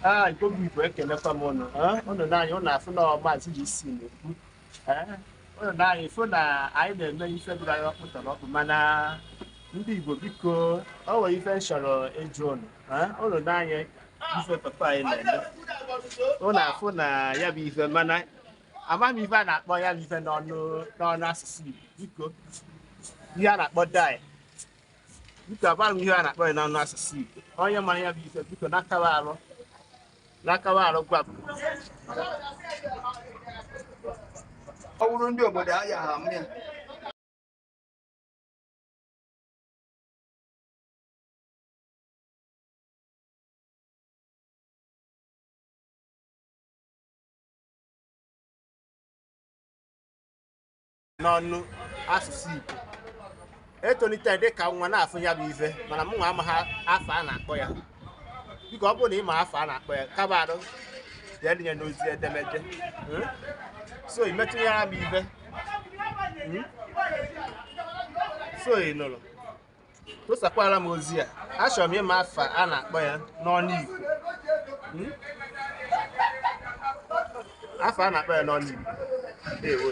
Igbo bụ Igbo ekelekwa m ụnụ ụnụ n'anya ụnụ afụ na maazị ji isi na-ekwu ụnụ n'anya ịfụ na anyị na-eme ife dịrị anyị ọkpụtọrọ ọkpụ mana ndị Igbo biko o nwere ife chọrọ ịjụ ụnụ ụnụ n'anya ife papa anyị na-eme ụnụ afụ na ya bụ ife mana ama m ife a na-akpọ ya bụ ife n'ọnụ asụsụ Igbo biko ihe a na-akpọ dai biko agbara m ihe a na-akpọ ya n'ọnụ asụsụ Igbo onye mara ya bụ ife biko n'akawa arụ gwa m ọ bụrụ ndị obodo ahịa ha m ya n'ọnụ asụsụ Igbo etolite dịka nwa na-afụ ya bụ ife mana m nwa amaghị afọ a na-akpọ ya biko ọ bụrụ na ị ma afọ a na-akpọ ya kaba arụ ya dịnye n'ozi edemede so imetụnyere m ife so ị nụrụ tụsakwara m ozi a achọrọ m ịma afọ a na-akpọ ya n'ọnụ Igbo afọ a na-akpọ ya n'ọnụ Igbo